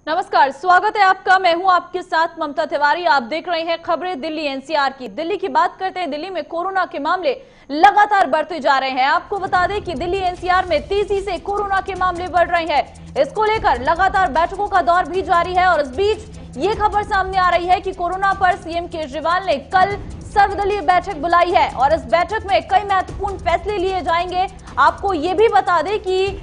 नमस्कार, स्वागत है आपका। मैं हूं आपके साथ ममता तिवारी। आप देख रहे हैं खबरें दिल्ली एनसीआर की। दिल्ली की बात करते हैं। दिल्ली में कोरोना के मामले लगातार बढ़ते जा रहे हैं। आपको बता दें कि दिल्ली एनसीआर में तेजी से कोरोना के मामले बढ़ रहे हैं। इसको लेकर लगातार बैठकों का दौर भी जारी है और इस बीच ये खबर सामने आ रही है कि कोरोना पर सीएम केजरीवाल ने कल सर्वदलीय बैठक बुलाई है और इस बैठक में कई महत्वपूर्ण फैसले लिए जाएंगे। आपको ये भी बता दें कि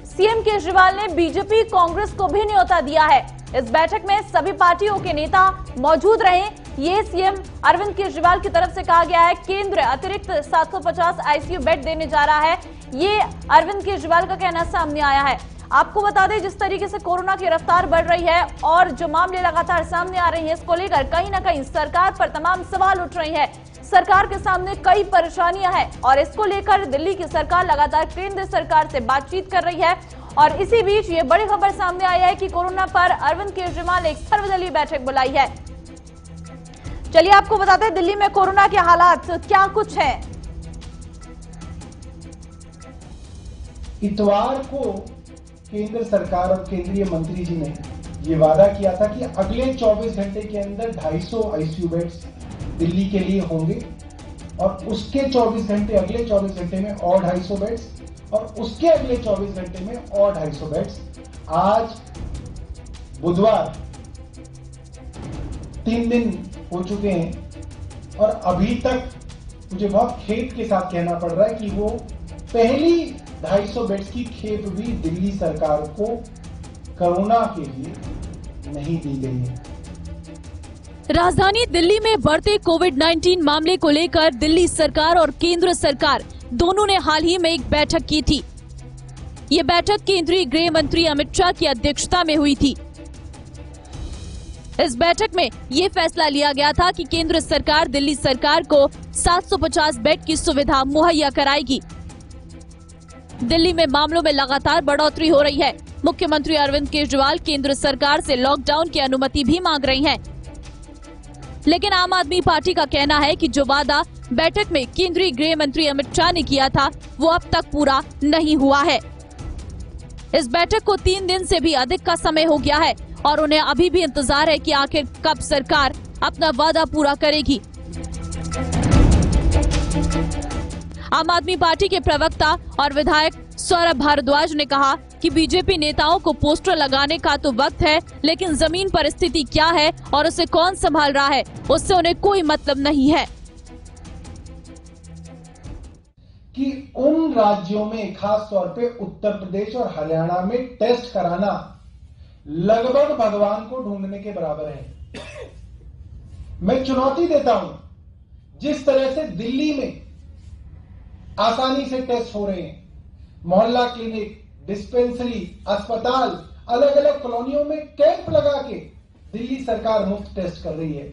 सीएम केजरीवाल ने बीजेपी कांग्रेस को भी न्योता दिया है। इस बैठक में सभी पार्टियों के नेता मौजूद रहे। ये सीएम अरविंद केजरीवाल की तरफ से कहा गया है। केंद्र अतिरिक्त 750 आईसीयू बेड देने जा रहा है, ये अरविंद केजरीवाल का कहना सामने आया है। आपको बता दें, जिस तरीके से कोरोना की रफ्तार बढ़ रही है और जो मामले लगातार सामने आ रहे हैं, इसको लेकर कहीं ना कहीं सरकार पर तमाम सवाल उठ रहे हैं। सरकार के सामने कई परेशानियां हैं और इसको लेकर दिल्ली की सरकार लगातार केंद्र सरकार से बातचीत कर रही है। और इसी बीच ये बड़ी खबर सामने आई है कि कोरोना पर अरविंद केजरीवाल ने एक सर्वदलीय बैठक बुलाई है। चलिए आपको बताते हैं दिल्ली में कोरोना के हालात क्या कुछ है। इतवार को केंद्र सरकार और केंद्रीय मंत्री जी ने ये वादा किया था कि अगले 24 घंटे के अंदर 250 आईसीयू बेड्स दिल्ली के लिए होंगे और उसके 24 घंटे अगले 24 घंटे में और 250 बेड्स और उसके अगले 24 घंटे में और 250 बेड्स। आज बुधवार 3 दिन हो चुके हैं और अभी तक मुझे बहुत खेद के साथ कहना पड़ रहा है कि वो पहली 250 बेड्स की खेप भी दिल्ली सरकार को कोरोना के लिए नहीं दी गई है। राजधानी दिल्ली में बढ़ते कोविड-19 मामले को लेकर दिल्ली सरकार और केंद्र सरकार दोनों ने हाल ही में एक बैठक की थी। ये बैठक केंद्रीय गृह मंत्री अमित शाह की अध्यक्षता में हुई थी। इस बैठक में ये फैसला लिया गया था कि केंद्र सरकार दिल्ली सरकार को 750 बेड की सुविधा मुहैया कराएगी। दिल्ली में मामलों में लगातार बढ़ोतरी हो रही है। मुख्यमंत्री अरविंद केजरीवाल केंद्र सरकार से लॉकडाउन की अनुमति भी मांग रही हैं। लेकिन आम आदमी पार्टी का कहना है कि जो वादा बैठक में केंद्रीय गृह मंत्री अमित शाह ने किया था वो अब तक पूरा नहीं हुआ है। इस बैठक को 3 दिन से भी अधिक का समय हो गया है और उन्हें अभी भी इंतजार है कि आखिर कब सरकार अपना वादा पूरा करेगी। आम आदमी पार्टी के प्रवक्ता और विधायक सौरभ भारद्वाज ने कहा कि बीजेपी नेताओं को पोस्टर लगाने का तो वक्त है, लेकिन जमीन पर स्थिति क्या है और उसे कौन संभाल रहा है उससे उन्हें कोई मतलब नहीं है। कि उन राज्यों में खास तौर पे उत्तर प्रदेश और हरियाणा में टेस्ट कराना लगभग भगवान को ढूंढने के बराबर है। मैं चुनौती देता हूं, जिस तरह से दिल्ली में आसानी से टेस्ट हो रहे हैं, मोहल्ला क्लिनिक, डिस्पेंसरी, अस्पताल, अलग अलग कॉलोनियों में कैंप लगा के दिल्ली सरकार मुफ्त टेस्ट कर रही है।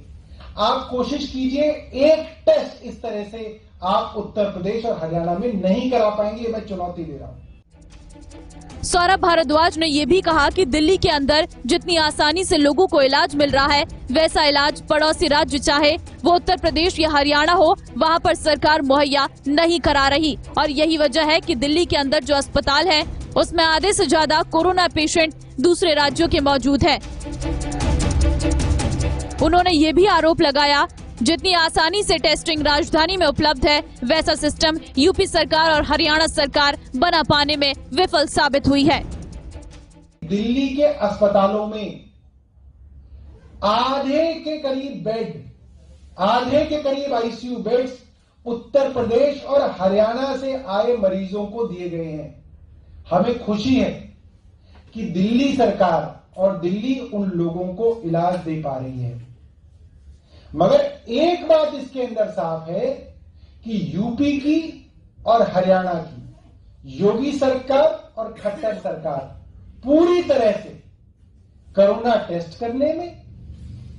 आप कोशिश कीजिए, एक टेस्ट इस तरह से आप उत्तर प्रदेश और हरियाणा में नहीं करा पाएंगे। मैं चुनौती दे रहा हूं। सौरभ भारद्वाज ने यह भी कहा कि दिल्ली के अंदर जितनी आसानी से लोगों को इलाज मिल रहा है, वैसा इलाज पड़ोसी राज्य चाहे वो उत्तर प्रदेश या हरियाणा हो, वहां पर सरकार मुहैया नहीं करा रही। और यही वजह है कि दिल्ली के अंदर जो अस्पताल है उसमें आधे से ज्यादा कोरोना पेशेंट दूसरे राज्यों के मौजूद हैं। उन्होंने ये भी आरोप लगाया, जितनी आसानी से टेस्टिंग राजधानी में उपलब्ध है, वैसा सिस्टम यूपी सरकार और हरियाणा सरकार बना पाने में विफल साबित हुई है। दिल्ली के अस्पतालों में आधे के करीब आईसीयू बेड्स उत्तर प्रदेश और हरियाणा से आए मरीजों को दिए गए हैं। हमें खुशी है कि दिल्ली सरकार और दिल्ली उन लोगों को इलाज दे पा रही है, मगर एक बात इसके अंदर साफ है कि यूपी की और हरियाणा की योगी सरकार और खट्टर सरकार पूरी तरह से कोरोना टेस्ट करने में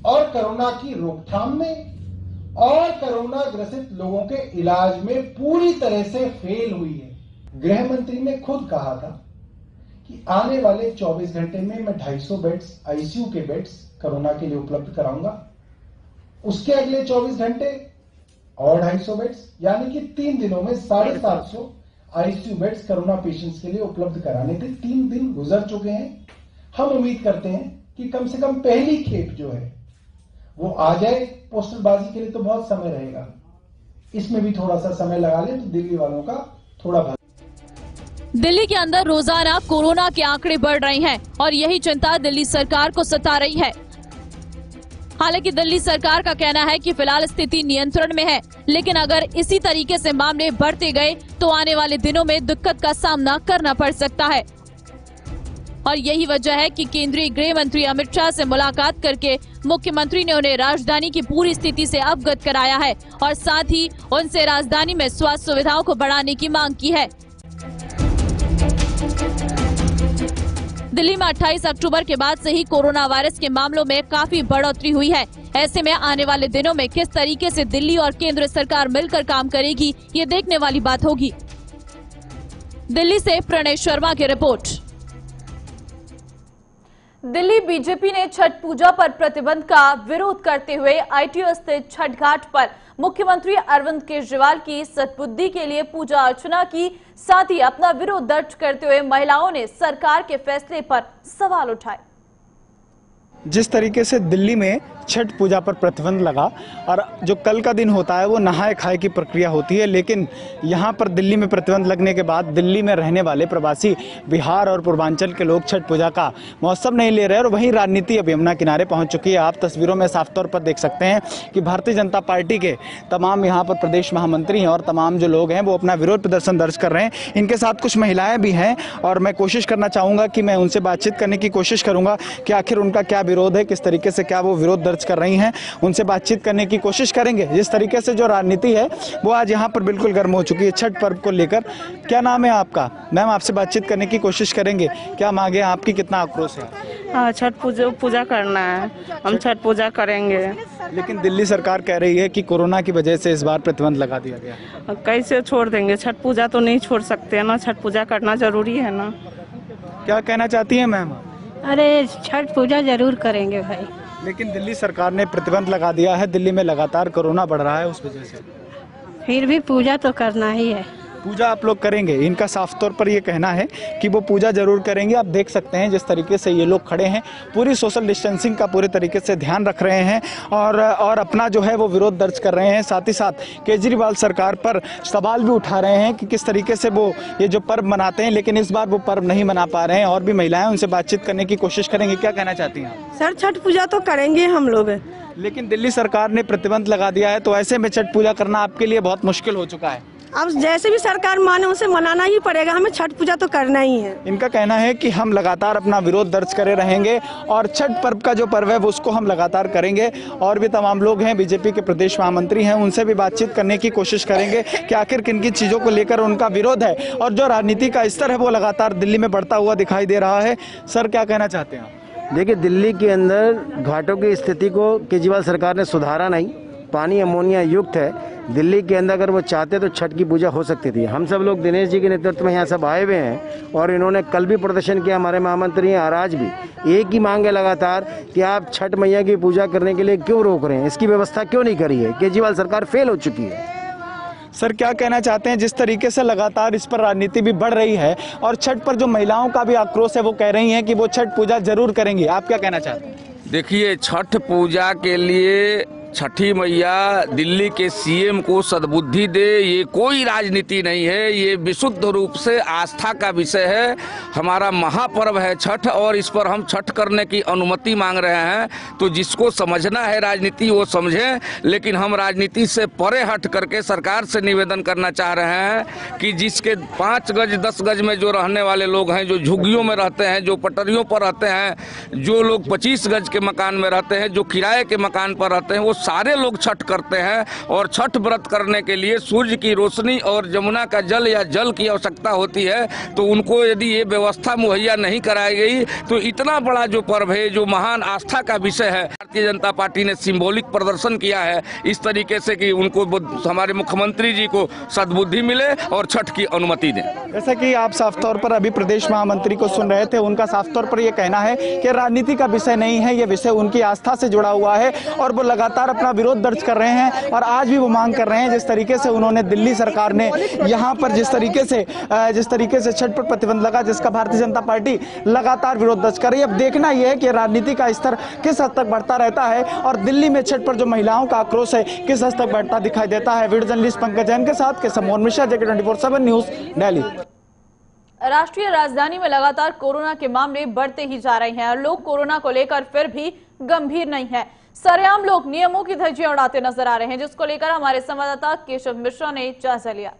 और कोरोना की रोकथाम में और कोरोना ग्रसित लोगों के इलाज में पूरी तरह से फेल हुई है। गृह मंत्री ने खुद कहा था कि आने वाले 24 घंटे में मैं 250 बेड्स आईसीयू के बेड्स कोरोना के लिए उपलब्ध कराऊंगा। उसके अगले 24 घंटे और 250 बेड्स, यानी कि 3 दिनों में 750 आईसीयू बेड्स कोरोना पेशेंट्स के लिए उपलब्ध कराने थे। 3 दिन गुजर चुके हैं। हम उम्मीद करते हैं कि कम से कम पहली खेप जो है वो आ जाए। पोस्टरबाजी के लिए तो बहुत समय रहेगा, इसमें भी थोड़ा सा समय लगा ले तो दिल्ली वालों का थोड़ा भला। दिल्ली के अंदर रोजाना कोरोना के आंकड़े बढ़ रहे हैं और यही चिंता दिल्ली सरकार को सता रही है। हालांकि दिल्ली सरकार का कहना है कि फिलहाल स्थिति नियंत्रण में है, लेकिन अगर इसी तरीके से मामले बढ़ते गए तो आने वाले दिनों में दिक्कत का सामना करना पड़ सकता है। और यही वजह है कि केंद्रीय गृह मंत्री अमित शाह से मुलाकात करके मुख्यमंत्री ने उन्हें राजधानी की पूरी स्थिति से अवगत कराया है और साथ ही उनसे राजधानी में स्वास्थ्य सुविधाओं को बढ़ाने की मांग की है। दिल्ली में 28 अक्टूबर के बाद से ही कोरोना वायरस के मामलों में काफी बढ़ोतरी हुई है। ऐसे में आने वाले दिनों में किस तरीके से दिल्ली और केंद्र सरकार मिलकर काम करेगी, ये देखने वाली बात होगी। दिल्ली से प्रणय शर्मा की रिपोर्ट। दिल्ली बीजेपी ने छठ पूजा पर प्रतिबंध का विरोध करते हुए आईटीओ स्थित छठ घाट पर मुख्यमंत्री अरविंद केजरीवाल की सद्बुद्धि के लिए पूजा अर्चना की। साथ ही अपना विरोध दर्ज करते हुए महिलाओं ने सरकार के फैसले पर सवाल उठाए। जिस तरीके से दिल्ली में छठ पूजा पर प्रतिबंध लगा और जो कल का दिन होता है वो नहाए खाए की प्रक्रिया होती है, लेकिन यहाँ पर दिल्ली में प्रतिबंध लगने के बाद दिल्ली में रहने वाले प्रवासी बिहार और पूर्वांचल के लोग छठ पूजा का महोत्सव नहीं ले रहे और वहीं राजनीति अब यमुना किनारे पहुँच चुकी है। आप तस्वीरों में साफ तौर पर देख सकते हैं कि भारतीय जनता पार्टी के तमाम यहाँ पर प्रदेश महामंत्री हैं और तमाम जो लोग हैं वो अपना विरोध प्रदर्शन दर्ज कर रहे हैं। इनके साथ कुछ महिलाएं भी हैं और मैं कोशिश करना चाहूँगा कि मैं उनसे बातचीत करने की कोशिश करूँगा कि आखिर उनका क्या विरोध है, किस तरीके से क्या वो विरोध दर्ज कर रही हैं, उनसे बातचीत करने की कोशिश करेंगे। जिस तरीके से जो राजनीति है वो आज यहाँ पर बिल्कुल गर्म हो चुकी है छठ पर्व को लेकर। क्या नाम है आपका? मैम, आपसे बातचीत करने की कोशिश करेंगे। क्या मांगे आपकी, कितना आक्रोश है? हाँ, छठ पूजा करना है, हम छठ पूजा करेंगे। लेकिन दिल्ली सरकार कह रही है कि कोरोना की वजह से इस बार प्रतिबंध लगा दिया गया। कैसे छोड़ देंगे? छठ पूजा तो नहीं छोड़ सकते ना, छठ पूजा करना जरूरी है ना। क्या कहना चाहती हैं मैम? अरे छठ पूजा जरूर करेंगे भाई। लेकिन दिल्ली सरकार ने प्रतिबंध लगा दिया है, दिल्ली में लगातार कोरोना बढ़ रहा है, उस वजह से फिर भी पूजा तो करना ही है। पूजा आप लोग करेंगे? इनका साफ तौर पर ये कहना है कि वो पूजा जरूर करेंगे। आप देख सकते हैं जिस तरीके से ये लोग खड़े हैं, पूरी सोशल डिस्टेंसिंग का पूरे तरीके से ध्यान रख रहे हैं और अपना जो है वो विरोध दर्ज कर रहे हैं। साथ ही साथ केजरीवाल सरकार पर सवाल भी उठा रहे हैं कि किस तरीके से वो ये जो पर्व मनाते हैं, लेकिन इस बार वो पर्व नहीं मना पा रहे हैं। और भी महिलाएं, उनसे बातचीत करने की कोशिश करेंगे। क्या कहना चाहती हैं आप? सर, छठ पूजा तो करेंगे हम लोग, लेकिन दिल्ली सरकार ने प्रतिबंध लगा दिया है, तो ऐसे में छठ पूजा करना आपके लिए बहुत मुश्किल हो चुका है। अब जैसे भी सरकार माने उसे मनाना ही पड़ेगा, हमें छठ पूजा तो करना ही है। इनका कहना है कि हम लगातार अपना विरोध दर्ज करे रहेंगे और छठ पर्व का जो पर्व है वो उसको हम लगातार करेंगे। और भी तमाम लोग हैं, बीजेपी के प्रदेश महामंत्री हैं, उनसे भी बातचीत करने की कोशिश करेंगे कि आखिर किन किन चीज़ों को लेकर उनका विरोध है। और जो राजनीति का स्तर है वो लगातार दिल्ली में बढ़ता हुआ दिखाई दे रहा है। सर, क्या कहना चाहते हैं आप? देखिए, दिल्ली के अंदर घाटों की स्थिति को केजरीवाल सरकार ने सुधारा नहीं, पानी अमोनिया युक्त है। दिल्ली के अंदर अगर वो चाहते तो छठ की पूजा हो सकती थी। हम सब लोग दिनेश जी के नेतृत्व में यहाँ सब आए हुए हैं और इन्होंने कल भी प्रदर्शन किया, हमारे महामंत्री हैं, और आज भी एक ही मांग है लगातार कि आप छठ मैया की पूजा करने के लिए क्यों रोक रहे हैं, इसकी व्यवस्था क्यों नहीं करी है। केजरीवाल सरकार फेल हो चुकी है। सर, क्या कहना चाहते हैं? जिस तरीके से लगातार इस पर राजनीति भी बढ़ रही है और छठ पर जो महिलाओं का भी आक्रोश है वो कह रही हैं कि वो छठ पूजा जरूर करेंगी, आप क्या कहना चाहते हैं? देखिए, छठ पूजा के लिए छठी मैया दिल्ली के सीएम को सद्बुद्धि दे, ये कोई राजनीति नहीं है, ये विशुद्ध रूप से आस्था का विषय है। हमारा महापर्व है छठ और इस पर हम छठ करने की अनुमति मांग रहे हैं। तो जिसको समझना है राजनीति वो समझे, लेकिन हम राजनीति से परे हट करके सरकार से निवेदन करना चाह रहे हैं कि जिसके 5 गज 10 गज में जो रहने वाले लोग हैं, जो झुग्गियों में रहते हैं, जो पटरियों पर रहते हैं, जो लोग 25 गज के मकान में रहते हैं, जो किराए के मकान पर रहते हैं, वो सारे लोग छठ करते हैं। और छठ व्रत करने के लिए सूर्य की रोशनी और यमुना का जल या जल की आवश्यकता होती है। तो उनको यदि ये व्यवस्था मुहैया नहीं कराई गई तो इतना बड़ा जो पर्व है, जो महान आस्था का विषय है, भारतीय जनता पार्टी ने सिंबॉलिक प्रदर्शन किया है इस तरीके से कि उनको हमारे मुख्यमंत्री जी को सद्बुद्धि मिले और छठ की अनुमति दें। जैसा कि आप साफ तौर पर अभी प्रदेश महामंत्री को सुन रहे थे, उनका साफ तौर पर यह कहना है कि राजनीति का विषय नहीं है, यह विषय उनकी आस्था से जुड़ा हुआ है और वो लगातार लगातार अपना विरोध दर्ज कर रहे हैं और आज भी वो मांग कर रहे हैं। जिस तरीके से उन्होंने दिल्ली सरकार ने यहाँ पर जिस तरीके से छठ पर प्रतिबंध लगा, जिसका भारतीय जनता पार्टी लगातार विरोध दर्ज कर रही है। अब देखना यह है कि राजनीति का स्तर किस हद तक बढ़ता रहता है और दिल्ली में छठ पर जो महिलाओं का आक्रोश है किस हद तक बढ़ता दिखाई देता है। वीडियो जर्नलिस्ट पंकज जैन के साथ केशव मोहन मिश्रा, जेके 24/7 न्यूज, दिल्ली। राष्ट्रीय राजधानी में लगातार कोरोना के मामले बढ़ते ही जा रहे हैं और लोग कोरोना को लेकर फिर भी गंभीर नहीं है। सरेआम लोग नियमों की धज्जियां उड़ाते नजर आ रहे हैं, जिसको लेकर हमारे संवाददाता केशव मिश्रा ने जायजा लिया।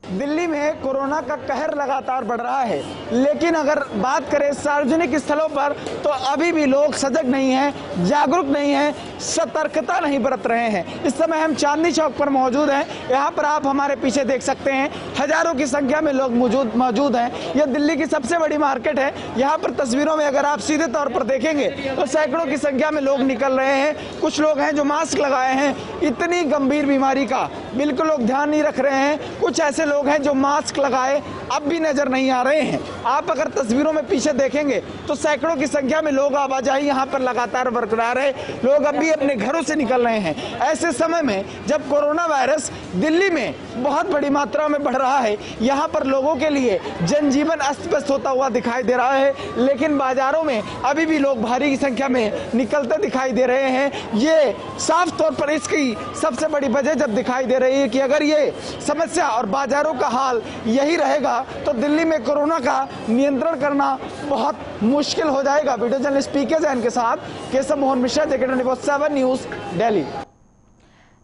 दिल्ली में कोरोना का कहर लगातार बढ़ रहा है, लेकिन अगर बात करें सार्वजनिक स्थलों पर तो अभी भी लोग सजग नहीं हैं, जागरूक नहीं हैं, सतर्कता नहीं बरत रहे हैं। इस समय हम चांदनी चौक पर मौजूद हैं। यहाँ पर आप हमारे पीछे देख सकते हैं हजारों की संख्या में लोग मौजूद हैं। यह दिल्ली की सबसे बड़ी मार्केट है। यहाँ पर तस्वीरों में अगर आप सीधे तौर पर देखेंगे तो सैकड़ों की संख्या में लोग निकल रहे हैं। कुछ लोग हैं जो मास्क लगाए हैं। इतनी गंभीर बीमारी का बिल्कुल लोग ध्यान नहीं रख रहे हैं। कुछ ऐसे लोग हैं जो मास्क लगाए अब भी नजर नहीं आ रहे हैं। आप अगर तस्वीरों में पीछे देखेंगे तो सैकड़ों की संख्या में लोग आवाजाही यहाँ पर लगातार बरकरार है। लोग अब भी अपने घरों से निकल रहे हैं। ऐसे समय में जब कोरोना वायरस दिल्ली में बहुत बड़ी मात्रा में बढ़ रहा है, यहाँ पर लोगों के लिए जनजीवन अस्त व्यस्त होता हुआ दिखाई दे रहा है, लेकिन बाजारों में अभी भी लोग भारी की संख्या में निकलते दिखाई दे रहे हैं। ये साफ तौर पर इसकी सबसे बड़ी वजह जब दिखाई दे रही है कि अगर ये समस्या और बाजारों का हाल यही रहेगा तो दिल्ली में कोरोना का नियंत्रण करना बहुत मुश्किल हो जाएगा। वीडियो जर्नलिस्ट पीके जैन के साथ केशव मोहन मिश्रा, जेके 24/7 न्यूज, दिल्ली।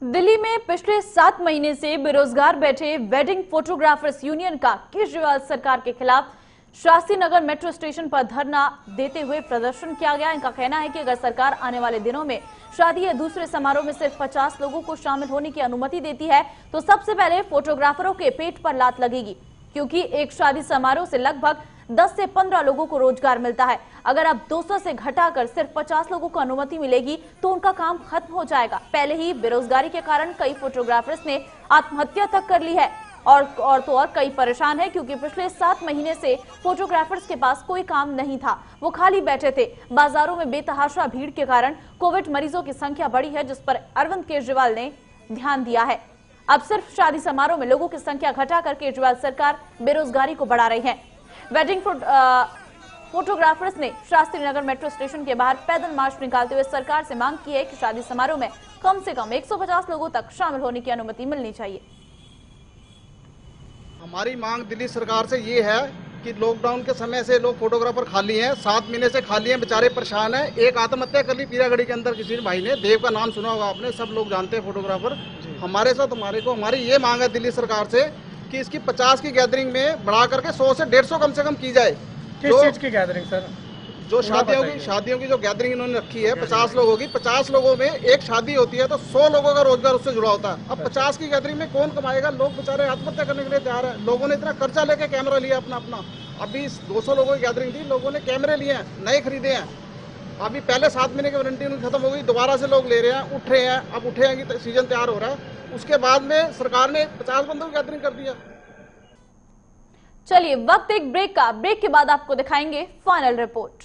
दिल्ली में पिछले 7 महीने से बेरोजगार बैठे वेडिंग फोटोग्राफर्स यूनियन का केजरीवाल सरकार के खिलाफ शास्त्री नगर मेट्रो स्टेशन पर धरना देते हुए प्रदर्शन किया गया। इनका कहना है कि अगर सरकार आने वाले दिनों में शादी या दूसरे समारोह में सिर्फ 50 लोगों को शामिल होने की अनुमति देती है तो सबसे पहले फोटोग्राफरों के पेट पर लात लगेगी, क्योंकि एक शादी समारोह से लगभग 10 से 15 लोगों को रोजगार मिलता है। अगर अब 200 से घटाकर सिर्फ 50 लोगों को अनुमति मिलेगी तो उनका काम खत्म हो जाएगा। पहले ही बेरोजगारी के कारण कई फोटोग्राफर्स ने आत्महत्या तक कर ली है और कई परेशान है, क्योंकि पिछले 7 महीने से फोटोग्राफर्स के पास कोई काम नहीं था। वो खाली बैठे थे। बाजारों में बेतहाशा भीड़ के कारण कोविड मरीजों की संख्या बढ़ी है, जिस पर अरविंद केजरीवाल ने ध्यान दिया है। अब सिर्फ शादी समारोह में लोगों की संख्या घटाकर केजरीवाल सरकार बेरोजगारी को बढ़ा रही है। वेडिंग फोटोग्राफर्स ने शास्त्री नगर मेट्रो स्टेशन के बाहर पैदल मार्च निकालते हुए सरकार से मांग की है कि शादी समारोह में कम से कम 150 लोगों तक शामिल होने की अनुमति मिलनी चाहिए। हमारी मांग दिल्ली सरकार से ये है कि लॉकडाउन के समय से लोग फोटोग्राफर खाली हैं, 7 महीने से खाली हैं, बेचारे परेशान हैं। एक आत्महत्या कर ली पीरागढ़ी के अंदर किसी भाई ने, देव का नाम सुना होगा आपने, सब लोग जानते हैं फोटोग्राफर। हमारे साथ हमारी ये मांग है दिल्ली सरकार से कि इसकी 50 की गैदरिंग में बढ़ा करके 100 से 150 कम से कम की जाए। किस चीज की गैदरिंग सर? जो शादियों की जो गैदरिंग इन्होंने रखी है 50 लोगों की, 50 लोगों में एक शादी होती है तो 100 लोगों का रोजगार उससे जुड़ा होता है। अब 50 की गैदरिंग में कौन कमाएगा? लोग बेचारे आत्महत्या करने के लिए तैयार है। लोगों ने इतना कर्जा लेके कैमरा लिया अपना। अभी 200 लोगों की गैदरिंग थी, लोगों ने कैमरे लिए हैं, नए खरीदे हैं। अभी पहले 7 महीने की वारंटी उनकी खत्म हो गई, दोबारा से लोग ले रहे हैं, उठ रहे हैं। अब उठे हैं कि सीजन तैयार हो रहा है, उसके बाद में सरकार ने 50 बंदों की गैदरिंग कर दिया। चलिए वक्त एक ब्रेक का, ब्रेक के बाद आपको दिखाएंगे फाइनल रिपोर्ट।